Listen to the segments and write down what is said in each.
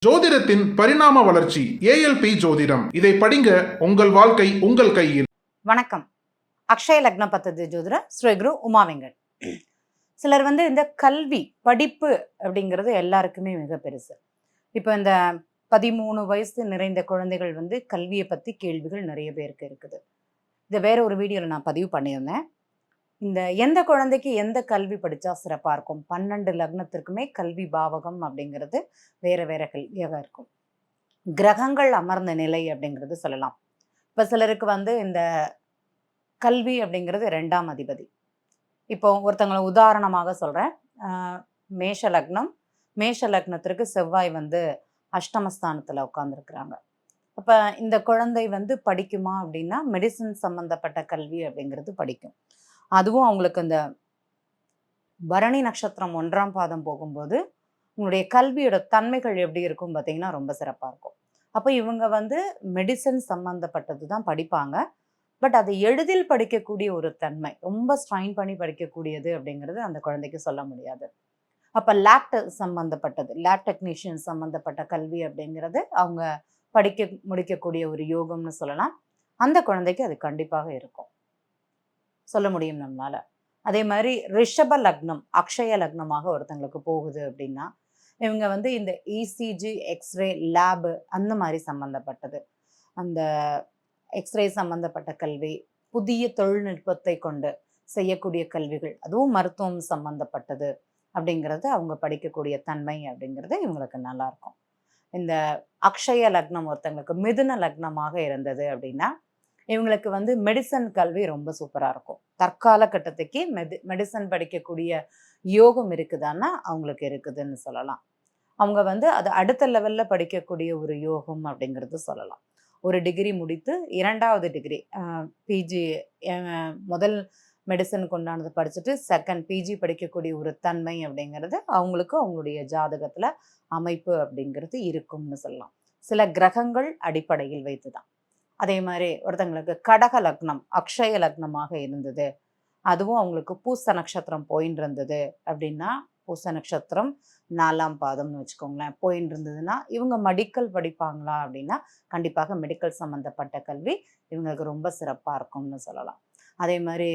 ஜோதிடத்தின் பரிணாம வளர்ச்சி ஏஎல்பி ஜோதிடம். இதை படிங்க, உங்கள் வாழ்க்கை உங்கள் கையில். வணக்கம். அக்ஷய லக்ன பத்ததி ஜோதிடர் ஸ்ரீ குரு உமாவெங்கட். சிலர் இந்த கல்வி படிப்பு அப்படிங்கிறது எல்லாருக்குமே மிக பெருசு. இப்போ இந்த 13 வயசு நிறைந்த குழந்தைகள் கல்வியை பற்றி கேள்விகள் நிறைய பேருக்கு இருக்குது. இதை வேற ஒரு வீடியோவில் நான் பதிவு பண்ணியிருந்தேன். இந்த எந்த குழந்தைக்கு எந்த கல்வி படித்தா சிறப்பாக இருக்கும், 12 லக்னத்திற்குமே கல்வி பாவகம் அப்படிங்கிறது வேற வேற கல்வியாக இருக்கும். கிரகங்கள் அமர்ந்த நிலை அப்படிங்கிறது சொல்லலாம். இப்போ சிலருக்கு இந்த கல்வி அப்படிங்கிறது 2ஆம் அதிபதி. இப்போ ஒருத்தங்களை உதாரணமாக சொல்கிறேன். மேஷ லக்னம், மேஷ லக்னத்திற்கு செவ்வாய் அஷ்டமஸ்தானத்தில் உட்காந்துருக்குறாங்க. அப்போ இந்த குழந்தை படிக்குமா அப்படின்னா மெடிசன் சம்மந்தப்பட்ட கல்வி அப்படிங்கிறது படிக்கும். அதுவும் அவங்களுக்கு இந்த பரணி நட்சத்திரம் 1ஆம் பாதம் போகும்போது உங்களுடைய கல்வியோட தன்மைகள் எப்படி இருக்கும் பார்த்தீங்கன்னா ரொம்ப சிறப்பாக இருக்கும். அப்போ இவங்க மெடிசன் சம்மந்தப்பட்டது தான் படிப்பாங்க. பட் அதை எளிதில் படிக்கக்கூடிய ஒரு தன்மை, ரொம்ப ஸ்ட்ரைன் பண்ணி படிக்கக்கூடியது அப்படிங்கிறது அந்த குழந்தைக்கு சொல்ல முடியாது. அப்போ சம்மந்தப்பட்டது, லேப் டெக்னீஷியன் சம்மந்தப்பட்ட கல்வி அப்படிங்கிறது அவங்க முடிக்கக்கூடிய ஒரு யோகம்னு சொல்லலாம். அந்த குழந்தைக்கு அது கண்டிப்பாக இருக்கும், சொல்ல முடியும் நம்மளால. அதே மாதிரி ரிஷப லக்னம் அக்ஷய லக்னமாக ஒருத்தங்களுக்கு போகுது அப்படின்னா இவங்க இந்த இசிஜி எக்ஸ்ரே லேபு அந்த மாதிரி சம்மந்தப்பட்டது, அந்த எக்ஸ்ரே சம்மந்தப்பட்ட கல்வி, புதிய தொழில்நுட்பத்தை கொண்டு செய்யக்கூடிய கல்விகள், அதுவும் மருத்துவம் சம்மந்தப்பட்டது அப்படிங்கிறது அவங்க படிக்கக்கூடிய தன்மை அப்படிங்கிறது இவங்களுக்கு நல்லா இருக்கும். இந்த அக்ஷய லக்னம் ஒருத்தங்களுக்கு மிதுன லக்னமாக இருந்தது அப்படின்னா இவங்களுக்கு மெடிசன் கல்வி ரொம்ப சூப்பராக இருக்கும். தற்கால கட்டத்துக்கு மெடிசன் படிக்கக்கூடிய யோகம் இருக்குதான்னா அவங்களுக்கு இருக்குதுன்னு சொல்லலாம். அவங்க அது அடுத்த லெவலில் படிக்கக்கூடிய ஒரு யோகம் அப்படிங்கிறது சொல்லலாம். ஒரு டிகிரி முடித்து 2வது டிகிரி பிஜி, முதல் மெடிசன் கொண்டானது படிச்சுட்டு செகண்ட் பிஜி படிக்கக்கூடிய ஒரு தன்மை அப்படிங்கிறது அவங்களுக்கு அவங்களுடைய ஜாதகத்தில் அமைப்பு அப்படிங்கிறது இருக்கும்னு சொல்லலாம். சில கிரகங்கள் அடிப்படையில் வைத்து தான். அதே மாதிரி ஒருத்தங்களுக்கு கடக லக்னம் அக்ஷய லக்னமாக இருந்தது, அதுவும் அவங்களுக்கு பூச நட்சத்திரம் போயின்னு இருந்தது அப்படின்னா, பூச நட்சத்திரம் 4ஆம் பாதம்னு வச்சுக்கோங்களேன் போயின்னு இருந்ததுன்னா இவங்க மெடிக்கல் படிப்பாங்களா அப்படின்னா கண்டிப்பாக மெடிக்கல் சம்மந்தப்பட்ட கல்வி இவங்களுக்கு ரொம்ப சிறப்பாக இருக்கும்னு சொல்லலாம். அதே மாதிரி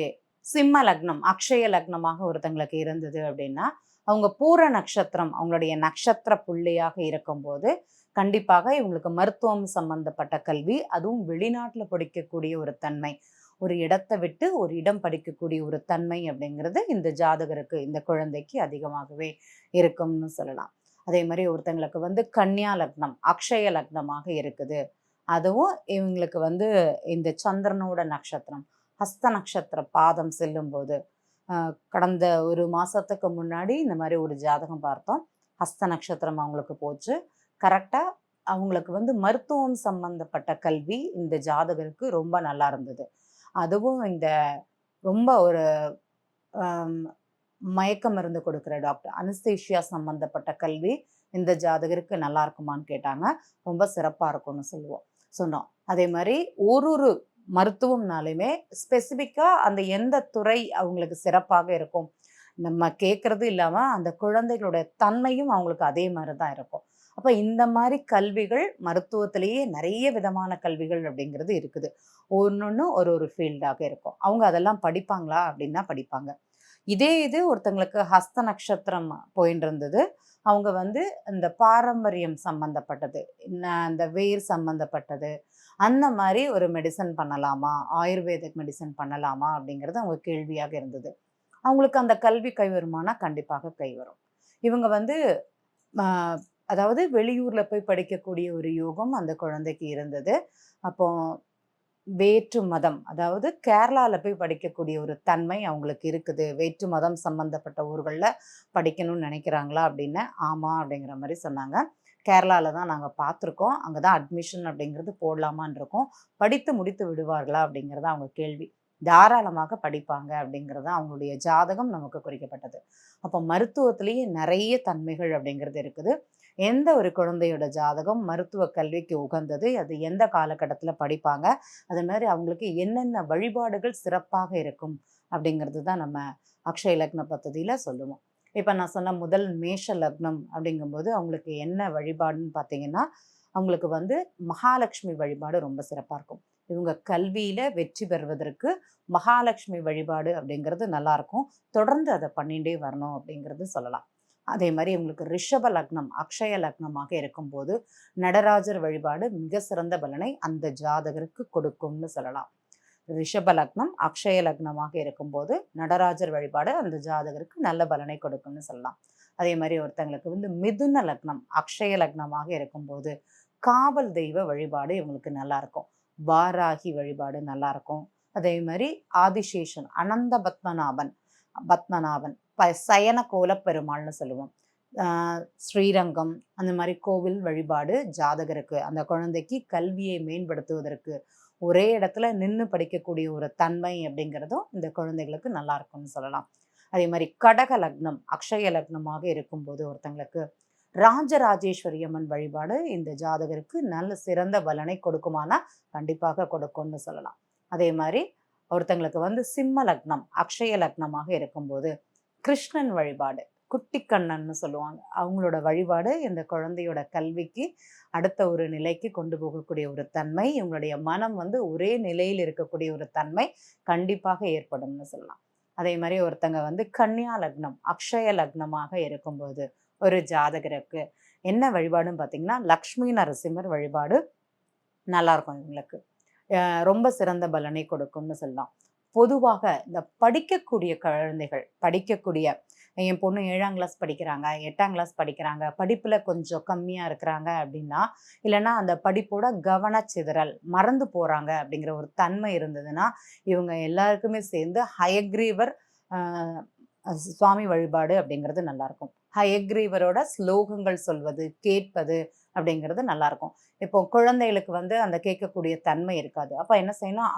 சிம்ம லக்னம் அக்ஷய லக்னமாக ஒருத்தங்களுக்கு இருந்தது அப்படின்னா அவங்க பூர நட்சத்திரம் அவங்களுடைய நட்சத்திர புள்ளியாக இருக்கும்போது கண்டிப்பாக இவங்களுக்கு மருத்துவம் சம்பந்தப்பட்ட கல்வி, அதுவும் வெளிநாட்டில் படிக்கக்கூடிய ஒரு தன்மை, ஒரு இடத்தை விட்டு ஒரு இடம் படிக்கக்கூடிய ஒரு தன்மை அப்படிங்கிறது இந்த ஜாதகருக்கு, இந்த குழந்தைக்கு அதிகமாகவே இருக்கும்னு சொல்லலாம். அதே மாதிரி ஒருத்தங்களுக்கு கன்னியா லக்னம் அக்ஷய லக்னமாக இருக்குது, அதுவும் இவங்களுக்கு இந்த சந்திரனோட நட்சத்திரம் ஹஸ்த நட்சத்திர பாதம் செல்லும்போது, கடந்த ஒரு மாதத்துக்கு முன்னாடி இந்த மாதிரி ஒரு ஜாதகம் பார்த்தோம். ஹஸ்த நட்சத்திரம் அவங்களுக்கு போச்சு. கரெக்டாக அவங்களுக்கு மருத்துவம் சம்பந்தப்பட்ட கல்வி இந்த ஜாதகருக்கு ரொம்ப நல்லா இருந்தது. அதுவும் இந்த ரொம்ப ஒரு மயக்க மருந்து கொடுக்குற டாக்டர், அனஸ்தேஷியா சம்பந்தப்பட்ட கல்வி இந்த ஜாதகருக்கு நல்லா இருக்குமான்னு கேட்டாங்க. ரொம்ப சிறப்பாக இருக்கும்னு சொன்னோம். அதே மாதிரி ஒரு மருத்துவம்னாலுமே ஸ்பெசிஃபிக்காக அந்த எந்த துறை அவங்களுக்கு சிறப்பாக இருக்கும் நம்ம கேட்குறது இல்லாமல் அந்த குழந்தைகளுடைய தன்மையும் அவங்களுக்கு அதே மாதிரி தான் இருக்கும். அப்போ இந்த மாதிரி கல்விகள் மருத்துவத்திலேயே நிறைய விதமான கல்விகள் அப்படிங்கிறது இருக்குது. ஒன்று ஒரு ஃபீல்டாக இருக்கும். அவங்க அதெல்லாம் படிப்பாங்களா அப்படின்னா படிப்பாங்க. இது ஒருத்தங்களுக்கு ஹஸ்த நட்சத்திரம் போயின்னு இருந்தது, அவங்க இந்த பாரம்பரியம் சம்மந்தப்பட்டது, இந்த வேர் சம்மந்தப்பட்டது அந்த மாதிரி ஒரு மெடிசன் பண்ணலாமா, ஆயுர்வேதிக் மெடிசன் பண்ணலாமா அப்படிங்கிறது அவங்க கேள்வியாக இருந்தது. அவங்களுக்கு அந்த கல்வி கை வருமானா கண்டிப்பாக கை வரும். இவங்க அதாவது வெளியூரில் போய் படிக்கக்கூடிய ஒரு யோகம் அந்த குழந்தைக்கு இருந்தது. அப்போ வேற்று மதம், அதாவது கேரளாவில் போய் படிக்கக்கூடிய ஒரு தன்மை அவங்களுக்கு இருக்குது. வேற்று மதம் சம்மந்தப்பட்ட ஊர்களில் படிக்கணும்னு நினைக்கிறாங்களா அப்படின்னு, ஆமாம் அப்படிங்கிற மாதிரி சொன்னாங்க. கேரளாவில் தான் நாங்கள் பார்த்துருக்கோம், அங்கே தான் அட்மிஷன் அப்படிங்கிறது போடலாமான் இருக்கோம். படித்து முடித்து விடுவார்களா அப்படிங்கிறத அவங்க கேள்வி. தாராளமாக படிப்பாங்க அப்படிங்கிறது அவங்களுடைய ஜாதகம் நமக்கு குறிக்கப்பட்டது. அப்போ மருத்துவத்திலேயே நிறைய தன்மைகள் அப்படிங்கிறது இருக்குது. எந்த ஒரு குழந்தையோட ஜாதகம் மருத்துவ கல்விக்கு உகந்தது, அது எந்த காலகட்டத்தில் படிப்பாங்க, அது மாதிரி அவங்களுக்கு என்னென்ன வழிபாடுகள் சிறப்பாக இருக்கும் அப்படிங்கிறது தான் நம்ம அக்ஷய லக்ன பத்ததியில் சொல்லுவோம். இப்போ நான் சொன்ன முதல் மேஷ லக்னம் அப்படிங்கும்போது அவங்களுக்கு என்ன வழிபாடுன்னு பார்த்தீங்கன்னா, அவங்களுக்கு வந்து மகாலட்சுமி வழிபாடு ரொம்ப சிறப்பாக இருக்கும். இவங்க கல்வியில வெற்றி பெறுவதற்கு மகாலட்சுமி வழிபாடு அப்படிங்கிறது நல்லாயிருக்கும். தொடர்ந்து அதை பண்ணிகிட்டே வரணும் அப்படிங்கிறது சொல்லலாம். அதே மாதிரி இவங்களுக்கு ரிஷப லக்னம் அக்ஷய லக்னமாக இருக்கும்போது நடராஜர் வழிபாடு மிக சிறந்த பலனை அந்த ஜாதகருக்கு கொடுக்கும்னு சொல்லலாம். ரிஷப லக்னம் அக்ஷய லக்னமாக இருக்கும்போது நடராஜர் வழிபாடு அந்த ஜாதகருக்கு நல்ல பலனை கொடுக்கும்னு சொல்லலாம். அதே மாதிரி ஒருத்தங்களுக்கு வந்து மிதுன லக்னம் அக்ஷய லக்னமாக இருக்கும்போது காவல் தெய்வ வழிபாடு இவங்களுக்கு நல்லா இருக்கும். வாராகி வழிபாடு நல்லா இருக்கும். அதே மாதிரி ஆதிசேஷன் அனந்த பத்மநாபன் சயன கோல பெருமாள்னு சொல்லுவோம். ஸ்ரீரங்கம் அந்த மாதிரி கோவில் வழிபாடு ஜாதகருக்கு அந்த குழந்தைக்கு கல்வியை மேம்படுத்துவதற்கு ஒரே இடத்துல நின்று படிக்கக்கூடிய ஒரு தன்மை அப்படிங்கிறதும் இந்த குழந்தைகளுக்கு நல்லா இருக்கும்னு சொல்லலாம். அதே மாதிரி கடக லக்னம் அக்ஷய லக்னமாக இருக்கும்போது ஒருத்தங்களுக்கு ராஜராஜேஸ்வரி அம்மன் வழிபாடு இந்த ஜாதகருக்கு நல்ல சிறந்த பலனை கொடுக்குமானா கண்டிப்பாக கொடுக்கும்னு சொல்லலாம். அதே மாதிரி ஒருத்தங்களுக்கு வந்து சிம்ம லக்னம் அக்ஷய லக்னமாக இருக்கும்போது கிருஷ்ணன் வழிபாடு குட்டி கண்ணன்னு சொல்லுவாங்க. அவங்களோட வழிபாடு இந்த குழந்தையோட கல்விக்கு அடுத்த ஒரு நிலைக்கு கொண்டு போகக்கூடிய ஒரு தன்மை, இவங்களுடைய மனம் வந்து ஒரே நிலையில் இருக்கக்கூடிய ஒரு தன்மை கண்டிப்பாக ஏற்படும்னு சொல்லலாம். அதே மாதிரி ஒருத்தங்க வந்து கன்னியா லக்னம் அக்ஷய லக்னமாக இருக்கும்போது ஒரு ஜாதகருக்கு என்ன வழிபாடுன்னு பார்த்தீங்கன்னா லக்ஷ்மி நரசிம்மர் வழிபாடு நல்லாயிருக்கும். இவங்களுக்கு ரொம்ப சிறந்த பலனை கொடுக்கும்னு சொல்லலாம். பொதுவாக இந்த படிக்கக்கூடிய குழந்தைகள் என் பொண்ணு 7ஆம் கிளாஸ் படிக்கிறாங்க, 8ஆம் கிளாஸ் படிக்கிறாங்க, படிப்பில் கொஞ்சம் கம்மியாக இருக்கிறாங்க அப்படின்னா, இல்லைன்னா அந்த படிப்போட கவனச்சிதறல் மறந்து போகிறாங்க அப்படிங்கிற ஒரு தன்மை இருந்ததுன்னா, இவங்க எல்லாருக்குமே சேர்ந்து ஹயக்ரீவர் சுவாமி வழிபாடு அப்படிங்கிறது நல்லாயிருக்கும். ஹயக்ரீவரோட ஸ்லோகங்கள் சொல்வது கேட்பது அப்படிங்கிறது நல்லாயிருக்கும். இப்போ குழந்தைகளுக்கு வந்து அந்த கேட்கக்கூடிய தன்மை இருக்காது. அப்போ என்ன செய்யணும்,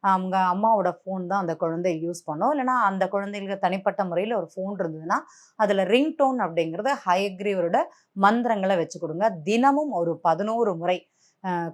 அவங்க அம்மாவோட ஃபோன் தான் அந்த குழந்தை யூஸ் பண்ணும். இல்லைனா அந்த குழந்தைகளுக்கு தனிப்பட்ட முறையில் ஒரு ஃபோன் இருந்ததுன்னா அதில் ரிங்டோன் அப்படிங்கிறது ஹயக்ரீவரோட மந்திரங்களை வச்சு கொடுங்க. தினமும் ஒரு 11 முறை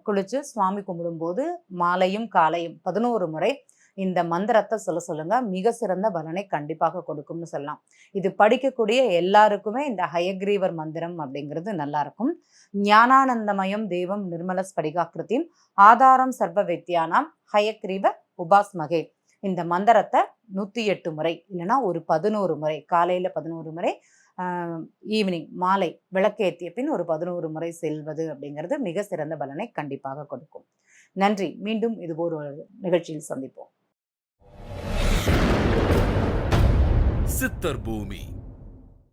குளிச்சு சுவாமி கும்பிடும்போது மாலையும் காலையும் 11 முறை இந்த மந்திரத்தை சொல்லுங்க. மிக சிறந்த பலனை கண்டிப்பாக கொடுக்கும்னு சொல்லலாம். இது படிக்கக்கூடிய எல்லாருக்குமே இந்த ஹயக்ரீவர் மந்திரம் அப்படிங்கிறது நல்லா இருக்கும். ஞானானந்தமயம் தேவம் நிர்மல ஸ்படிகாக்கிருத்தியும் ஆதாரம் சர்வ வித்யானாம் ஹயக்ரீவ உபாஸ்மகே. இந்த மந்திரத்தை 108 முறை இல்லைன்னா ஒரு 11 முறை காலையில் 11 முறை ஈவினிங் மாலை விளக்கேற்றிய பின் ஒரு 11 முறை செல்வது அப்படிங்கிறது மிக சிறந்த பலனை கண்டிப்பாக கொடுக்கும். நன்றி. மீண்டும் இது ஒரு நிகழ்ச்சியில் சந்திப்போம். சித்தர் பூமி.